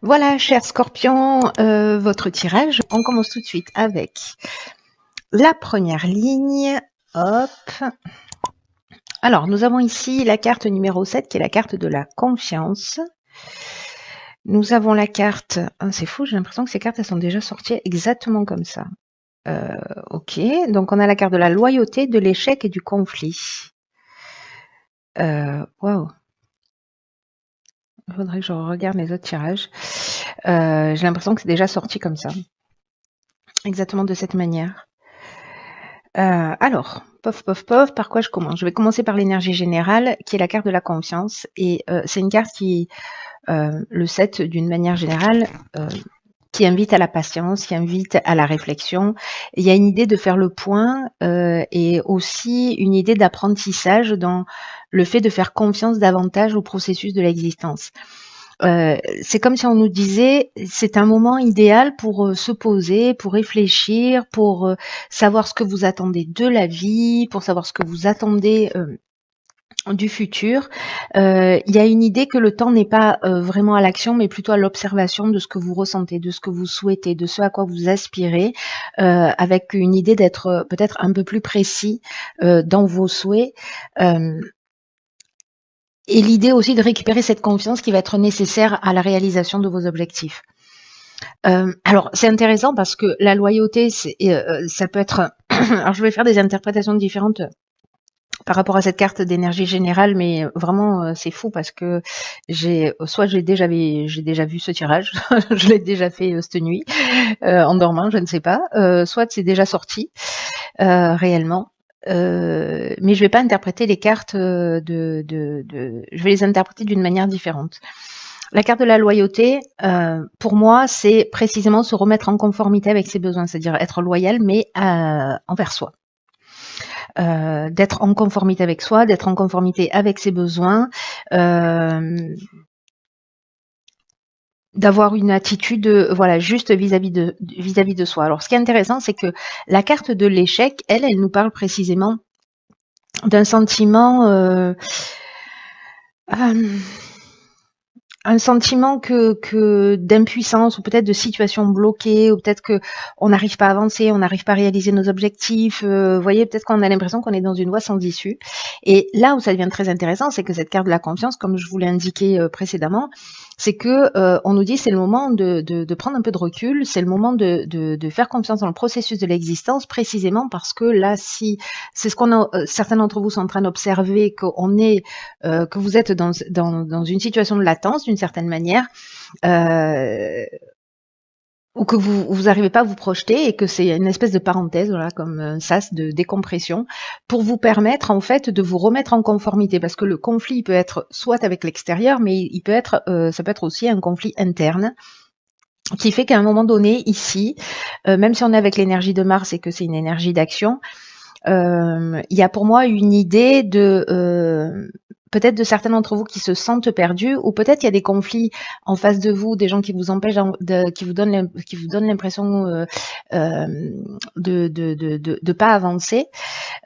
Voilà, cher Scorpion, votre tirage. On commence tout de suite avec la première ligne. Hop. Alors, nous avons ici la carte numéro 7, qui est la carte de la confiance. Nous avons la carte... Oh, c'est fou, j'ai l'impression que ces cartes, elles sont déjà sorties exactement comme ça. Ok, donc on a la carte de la loyauté, de l'échec et du conflit. Waouh. Il faudrait que je regarde les autres tirages. J'ai l'impression que c'est déjà sorti comme ça. Exactement de cette manière. Alors, par quoi je commence? Je vais commencer par l'énergie générale, qui est la carte de la confiance. Et c'est une carte qui, le 7 d'une manière générale, qui invite à la patience, qui invite à la réflexion. Il y a une idée de faire le point et aussi une idée d'apprentissage dans le fait de faire confiance davantage au processus de l'existence. C'est comme si on nous disait, c'est un moment idéal pour se poser, pour réfléchir, pour savoir ce que vous attendez de la vie, pour savoir ce que vous attendez du futur. Il y a une idée que le temps n'est pas vraiment à l'action, mais plutôt à l'observation de ce que vous ressentez, de ce que vous souhaitez, de ce à quoi vous aspirez, avec une idée d'être peut-être un peu plus précis dans vos souhaits. Et l'idée aussi de récupérer cette confiance qui va être nécessaire à la réalisation de vos objectifs. Alors, c'est intéressant parce que la loyauté, ça peut être... Alors, je vais faire des interprétations différentes par rapport à cette carte d'énergie générale, mais vraiment, c'est fou parce que soit j'ai déjà vu ce tirage, je l'ai déjà fait cette nuit, en dormant, je ne sais pas, soit c'est déjà sorti réellement. Mais je vais pas interpréter les cartes je vais les interpréter d'une manière différente. La carte de la loyauté, pour moi, c'est précisément se remettre en conformité avec ses besoins, c'est-à-dire être loyal, mais envers soi. D'être en conformité avec soi, d'être en conformité avec ses besoins, d'avoir une attitude voilà juste vis-à-vis de soi. Alors, ce qui est intéressant, c'est que la carte de l'échec, elle nous parle précisément d'un sentiment un sentiment que d'impuissance ou peut-être de situation bloquée ou peut-être que on n'arrive pas à avancer, on n'arrive pas à réaliser nos objectifs. Vous voyez, peut-être qu'on a l'impression qu'on est dans une voie sans issue. Et là où ça devient très intéressant, c'est que cette carte de la confiance, comme je vous l'ai indiqué précédemment, c'est que on nous dit c'est le moment de prendre un peu de recul, c'est le moment de faire confiance dans le processus de l'existence, précisément parce que là, si c'est ce qu'on a, certains d'entre vous sont en train d'observer, que vous êtes dans une situation de latence d'une certaine manière, ou que vous n'arrivez pas à vous projeter et que c'est une espèce de parenthèse, voilà, comme un sas de décompression, pour vous permettre en fait de vous remettre en conformité, parce que le conflit peut être soit avec l'extérieur, mais il peut être, ça peut être aussi un conflit interne, qui fait qu'à un moment donné, ici, même si on est avec l'énergie de Mars et que c'est une énergie d'action, il y a pour moi une idée de peut-être de certains d'entre vous qui se sentent perdus, ou peut-être il y a des conflits en face de vous, des gens qui vous empêchent, qui vous donnent l'impression de pas avancer,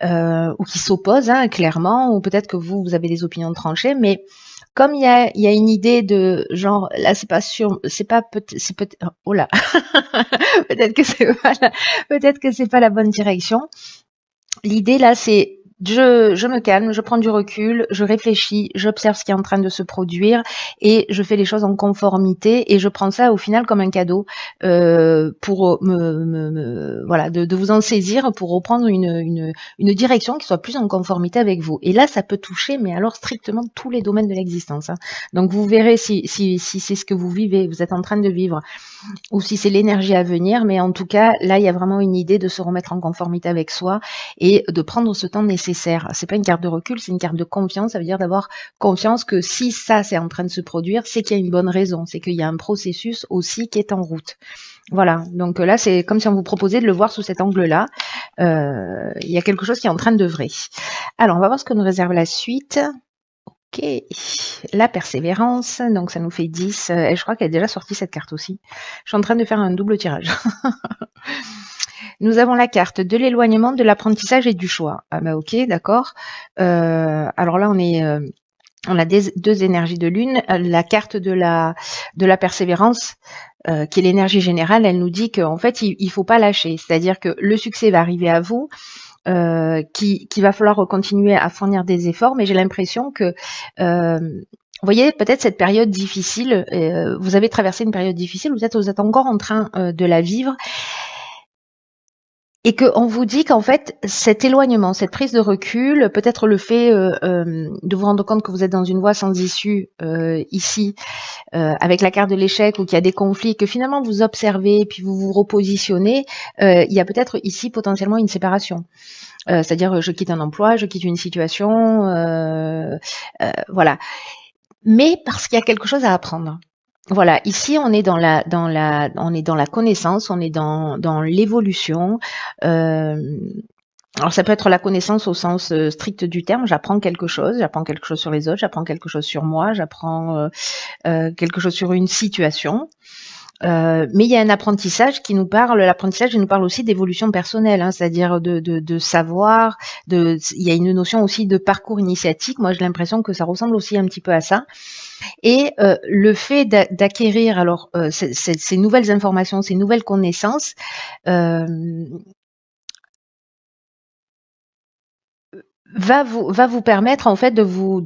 ou qui s'opposent clairement, ou peut-être que vous avez des opinions tranchées, mais comme il y a une idée de genre là c'est pas sûr, c'est peut-être oh là peut-être que c'est pas la bonne direction. L'idée là, c'est je me calme, je prends du recul, je réfléchis, j'observe ce qui est en train de se produire et je fais les choses en conformité et je prends ça au final comme un cadeau pour voilà de vous en saisir pour reprendre une direction qui soit plus en conformité avec vous. Et là, ça peut toucher, mais alors strictement tous les domaines de l'existence. Donc vous verrez si c'est ce que vous vivez, vous êtes en train de vivre, ou si c'est l'énergie à venir, mais en tout cas, là, il y a vraiment une idée de se remettre en conformité avec soi et de prendre ce temps nécessaire. C'est pas une carte de recul, c'est une carte de confiance. Ça veut dire d'avoir confiance que si ça, c'est en train de se produire, c'est qu'il y a une bonne raison, c'est qu'il y a un processus aussi qui est en route. Voilà, donc là, c'est comme si on vous proposait de le voir sous cet angle-là. Il y a quelque chose qui est en train d'œuvrer. Alors, on va voir ce que nous réserve la suite. Ok, la persévérance, donc ça nous fait 10. Et je crois qu'elle est déjà sortie cette carte aussi. Je suis en train de faire un double tirage. Nous avons la carte de l'éloignement, de l'apprentissage et du choix. Ah bah ok, d'accord. Alors là, on est on a deux énergies de lune. La carte de la persévérance, qui est l'énergie générale, elle nous dit qu'en fait, il faut pas lâcher. C'est-à-dire que le succès va arriver à vous, qu'il va falloir continuer à fournir des efforts, mais j'ai l'impression que vous voyez, peut-être cette période difficile, vous avez traversé une période difficile, vous êtes encore en train de la vivre, et qu'on vous dit qu'en fait, cet éloignement, cette prise de recul, peut-être le fait de vous rendre compte que vous êtes dans une voie sans issue ici, avec la carte de l'échec, ou qu'il y a des conflits, que finalement vous observez, puis vous vous repositionnez, il y a peut-être ici potentiellement une séparation. C'est-à-dire, je quitte un emploi, je quitte une situation, voilà. Mais parce qu'il y a quelque chose à apprendre. Voilà, ici on est dans la connaissance, on est dans l'évolution. Alors ça peut être la connaissance au sens strict du terme. J'apprends quelque chose sur les autres, j'apprends quelque chose sur moi, j'apprends quelque chose sur une situation. Mais il y a un apprentissage qui nous parle. L'apprentissage, il nous parle aussi d'évolution personnelle, hein, c'est-à-dire de savoir. Il y a une notion aussi de parcours initiatique. Moi, j'ai l'impression que ça ressemble aussi un petit peu à ça. Et le fait d'acquérir alors ces nouvelles informations, ces nouvelles connaissances, va vous permettre en fait de vous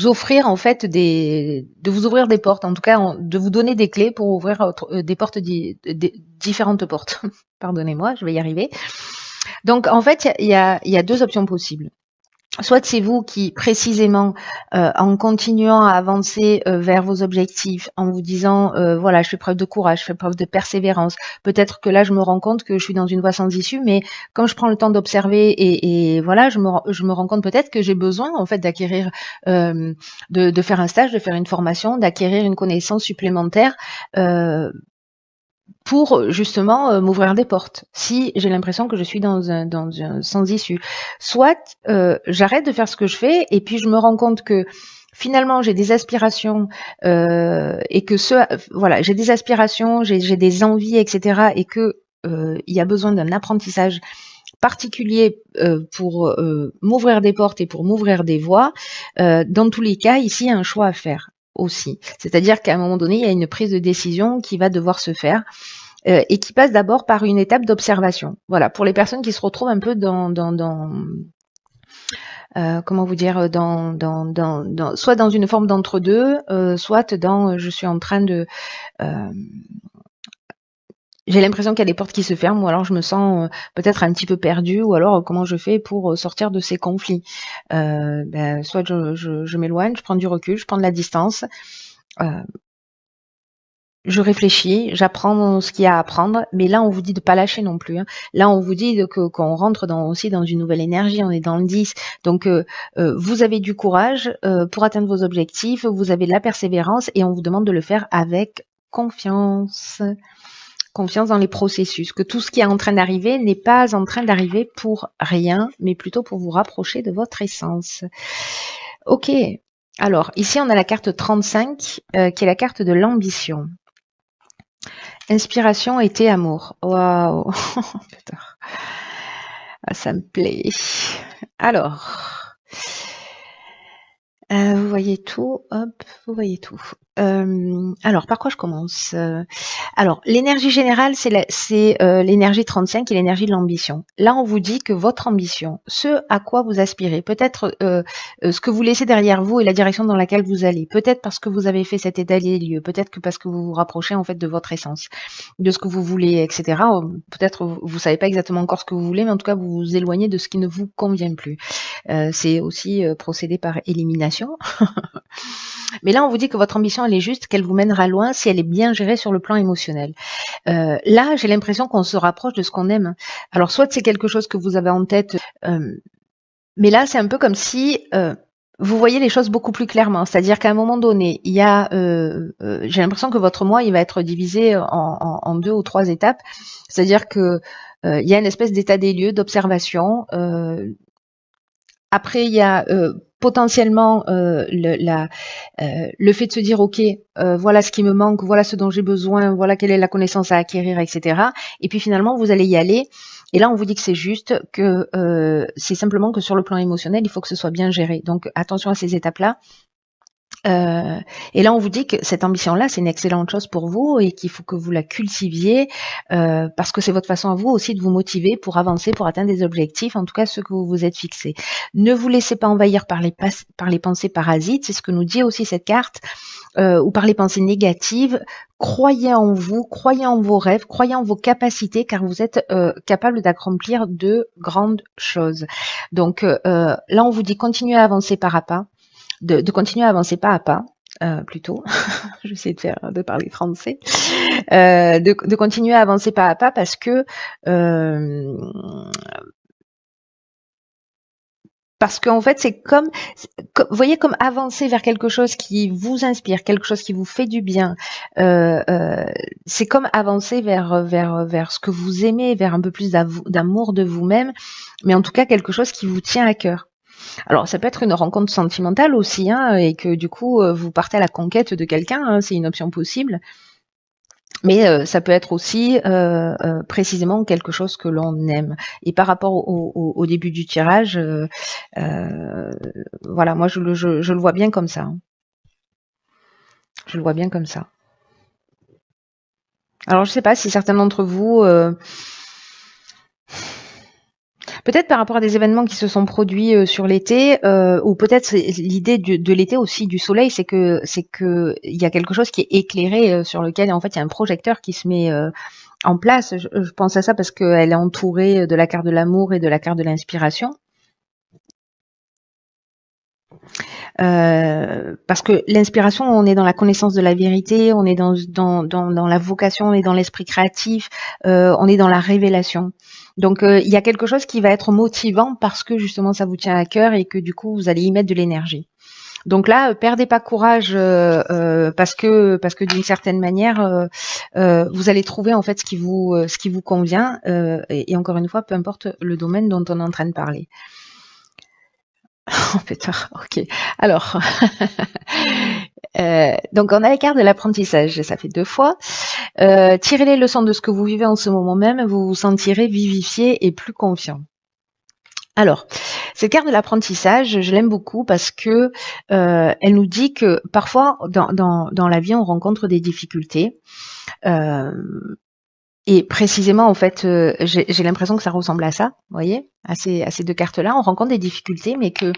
offrir en fait de vous ouvrir des portes, en tout cas de vous donner des clés pour ouvrir des portes, différentes portes. Pardonnez-moi, je vais y arriver. Donc en fait il y a deux options possibles. Soit c'est vous qui, précisément, en continuant à avancer vers vos objectifs, en vous disant, voilà, je fais preuve de courage, je fais preuve de persévérance. Peut-être que là, je me rends compte que je suis dans une voie sans issue, mais comme je prends le temps d'observer et voilà, je me rends compte peut-être que j'ai besoin, en fait, d'acquérir, de faire un stage, de faire une formation, d'acquérir une connaissance supplémentaire, pour justement m'ouvrir des portes, si j'ai l'impression que je suis dans un sans issue. Soit j'arrête de faire ce que je fais et puis je me rends compte que finalement j'ai des aspirations et que voilà, j'ai des aspirations, j'ai des envies, etc. et que il y a besoin d'un apprentissage particulier pour m'ouvrir des portes et pour m'ouvrir des voies. Dans tous les cas, ici, il y a un choix à faire aussi. C'est-à-dire qu'à un moment donné, il y a une prise de décision qui va devoir se faire et qui passe d'abord par une étape d'observation. Voilà, pour les personnes qui se retrouvent un peu dans comment vous dire, soit dans une forme d'entre-deux, soit dans je suis en train de j'ai l'impression qu'il y a des portes qui se ferment, ou alors je me sens peut-être un petit peu perdue, ou alors comment je fais pour sortir de ces conflits. Soit je m'éloigne, je prends du recul, je prends de la distance, je réfléchis, j'apprends ce qu'il y a à apprendre, mais là on vous dit de pas lâcher non plus, hein. Là on vous dit qu'on rentre aussi dans une nouvelle énergie, on est dans le 10. Donc vous avez du courage pour atteindre vos objectifs, vous avez de la persévérance et on vous demande de le faire avec confiance. Confiance dans les processus, que tout ce qui est en train d'arriver n'est pas en train d'arriver pour rien, mais plutôt pour vous rapprocher de votre essence. Ok, alors ici on a la carte 35 qui est la carte de l'ambition. Inspiration, été, amour. Waouh. Putain. Ah, ça me plaît. Alors, vous voyez tout, hop, vous voyez tout. Alors, par quoi je commence? Alors, l'énergie générale, c'est l'énergie 35 et l'énergie de l'ambition. Là, on vous dit que votre ambition, ce à quoi vous aspirez, peut-être ce que vous laissez derrière vous et la direction dans laquelle vous allez, peut-être parce que vous avez fait cet état des lieux, peut-être que parce que vous vous rapprochez en fait de votre essence, de ce que vous voulez, etc. Peut-être vous savez pas exactement encore ce que vous voulez, mais en tout cas, vous vous éloignez de ce qui ne vous convient plus. C'est aussi procéder par élimination. Mais là, on vous dit que votre ambition, elle est juste, qu'elle vous mènera loin si elle est bien gérée sur le plan émotionnel. Là, j'ai l'impression qu'on se rapproche de ce qu'on aime. Alors, soit c'est quelque chose que vous avez en tête, mais là, c'est un peu comme si vous voyez les choses beaucoup plus clairement. C'est-à-dire qu'à un moment donné, il y a, j'ai l'impression que votre moi, il va être divisé en 2 ou 3 étapes. C'est-à-dire que il y a une espèce d'état des lieux, d'observation. Après, il y a potentiellement le fait de se dire ok, voilà ce qui me manque, voilà ce dont j'ai besoin, voilà quelle est la connaissance à acquérir, etc. Et puis finalement vous allez y aller. Et là on vous dit que c'est juste, que c'est simplement que sur le plan émotionnel il faut que ce soit bien géré. Donc attention à ces étapes-là. Et là, on vous dit que cette ambition-là, c'est une excellente chose pour vous et qu'il faut que vous la cultiviez parce que c'est votre façon à vous aussi de vous motiver pour avancer, pour atteindre des objectifs, en tout cas ceux que vous vous êtes fixés. Ne vous laissez pas envahir par les pensées parasites, c'est ce que nous dit aussi cette carte, ou par les pensées négatives. Croyez en vous, croyez en vos rêves, croyez en vos capacités, car vous êtes capable d'accomplir de grandes choses. Donc là, on vous dit continuez à avancer pas à pas. De continuer à avancer pas à pas, plutôt. J'essaie de parler français. De continuer à avancer pas à pas parce que en fait c'est comme vous voyez, comme avancer vers quelque chose qui vous inspire, quelque chose qui vous fait du bien. C'est comme avancer vers ce que vous aimez, vers un peu plus d'amour de vous-même, mais en tout cas quelque chose qui vous tient à cœur. Alors, ça peut être une rencontre sentimentale aussi, hein, et que du coup, vous partez à la conquête de quelqu'un, hein, c'est une option possible. Mais ça peut être aussi précisément quelque chose que l'on aime. Et par rapport au début du tirage, voilà, moi je le vois bien comme ça. Hein. Je le vois bien comme ça. Alors, je sais pas si certains d'entre vous... peut-être par rapport à des événements qui se sont produits sur l'été, ou peut-être l'idée de l'été aussi, du soleil, c'est que il y a quelque chose qui est éclairé, sur lequel en fait il y a un projecteur qui se met en place. Je pense à ça parce qu'elle est entourée de la carte de l'amour et de la carte de l'inspiration. Parce que l'inspiration, on est dans la connaissance de la vérité, on est dans la vocation, on est dans l'esprit créatif, on est dans la révélation. Donc il y a quelque chose qui va être motivant parce que justement ça vous tient à cœur et que du coup vous allez y mettre de l'énergie. Donc là, perdez pas courage parce que d'une certaine manière, vous allez trouver en fait ce qui vous convient. Et encore une fois, peu importe le domaine dont on est en train de parler. Oh pétard, ok. Alors, donc on a la carte de l'apprentissage, ça fait 2 fois. Tirez les leçons de ce que vous vivez en ce moment même, vous vous sentirez vivifié et plus confiant. Alors, cette carte de l'apprentissage, je l'aime beaucoup parce que elle nous dit que parfois dans la vie on rencontre des difficultés. Et précisément, en fait, j'ai l'impression que ça ressemble à ça, vous voyez, à ces 2 cartes-là. On rencontre des difficultés, mais que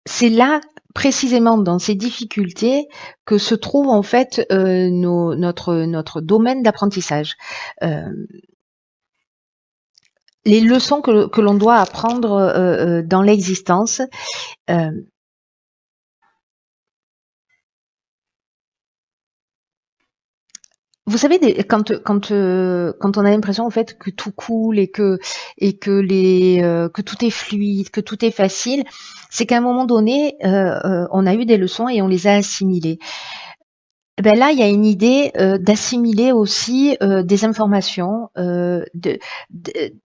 c'est là, précisément dans ces difficultés, que se trouve en fait notre domaine d'apprentissage. Les leçons que l'on doit apprendre dans l'existence. Vous savez, quand on a l'impression en fait que tout coule et que tout est fluide, que tout est facile, c'est qu'à un moment donné, on a eu des leçons et on les a assimilées. Ben là, il y a une idée d'assimiler aussi des informations,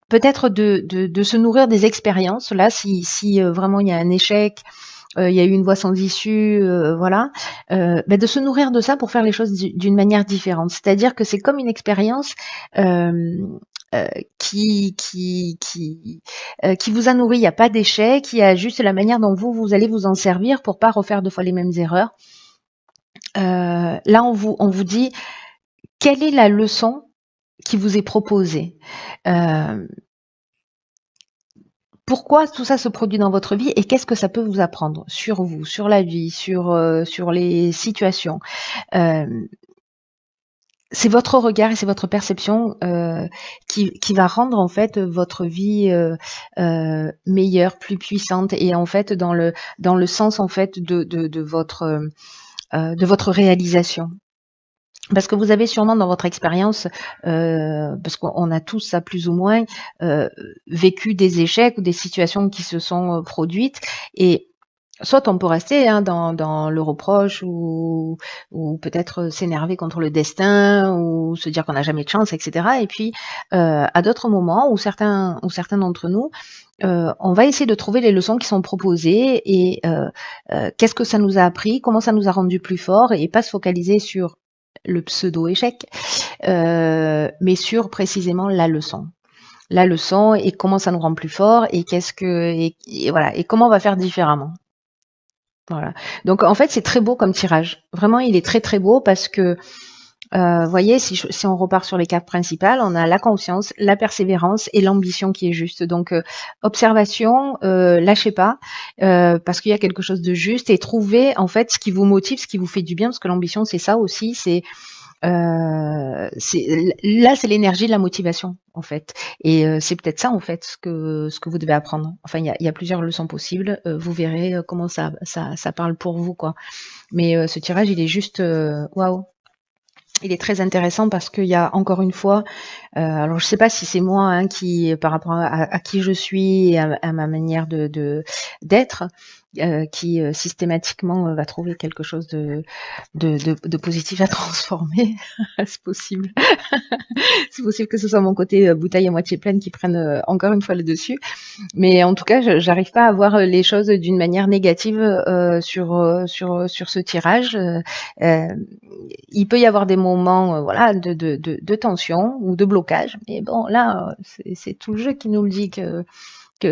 peut-être de se nourrir des expériences. Là, si vraiment il y a un échec, il y a eu une voie sans issue, voilà, de se nourrir de ça pour faire les choses d'une manière différente. C'est-à-dire que c'est comme une expérience qui vous a nourri. Il n'y a pas d'échec, il y a juste la manière dont vous allez vous en servir pour pas refaire 2 fois les mêmes erreurs. Là, on vous dit quelle est la leçon qui vous est proposée. Pourquoi tout ça se produit dans votre vie et qu'est-ce que ça peut vous apprendre sur vous, sur la vie, sur les situations. C'est votre regard et c'est votre perception qui va rendre en fait votre vie meilleure, plus puissante et en fait dans le sens en fait de votre réalisation. Parce que vous avez sûrement dans votre expérience, parce qu'on a tous ça plus ou moins, vécu des échecs ou des situations qui se sont produites. Et Soit on peut rester hein, dans le reproche ou peut-être s'énerver contre le destin ou se dire qu'on n'a jamais de chance, etc. Et puis à d'autres moments où certains d'entre nous, on va essayer de trouver les leçons qui sont proposées et qu'est-ce que ça nous a appris, comment ça nous a rendu plus forts et pas se focaliser sur le pseudo-échec, mais sur précisément la leçon et comment ça nous rend plus fort et et voilà et comment on va faire différemment. Voilà. Donc en fait c'est très beau comme tirage. Vraiment il est très très beau parce que voyez si on repart sur les cartes principales, on a la confiance, la persévérance et l'ambition qui est juste. Donc observation, lâchez pas parce qu'il y a quelque chose de juste et trouvez en fait ce qui vous motive, ce qui vous fait du bien parce que l'ambition c'est ça aussi, là, c'est l'énergie de la motivation, en fait. Et c'est peut-être ça, en fait, ce que vous devez apprendre. Enfin, il y a plusieurs leçons possibles. Vous verrez comment ça parle pour vous, quoi. Mais ce tirage, il est juste waouh. Il est très intéressant parce qu'il y a encore une fois, alors je sais pas si c'est moi hein, qui, par rapport à qui je suis et à ma manière d'être, qui systématiquement va trouver quelque chose de positif à transformer. C'est possible. C'est possible que ce soit mon côté bouteille à moitié pleine qui prenne encore une fois le dessus. Mais en tout cas, j'arrive pas à voir les choses d'une manière négative sur ce tirage. Il peut y avoir des moments voilà, de tension ou de blocage. Mais bon, là, c'est tout le jeu qui nous le dit que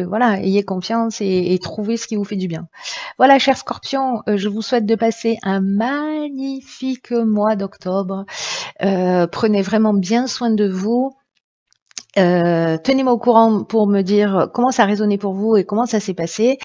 voilà, ayez confiance et trouvez ce qui vous fait du bien. Voilà, chers scorpions, je vous souhaite de passer un magnifique mois d'octobre. Prenez vraiment bien soin de vous. Tenez-moi au courant pour me dire comment ça a résonné pour vous et comment ça s'est passé.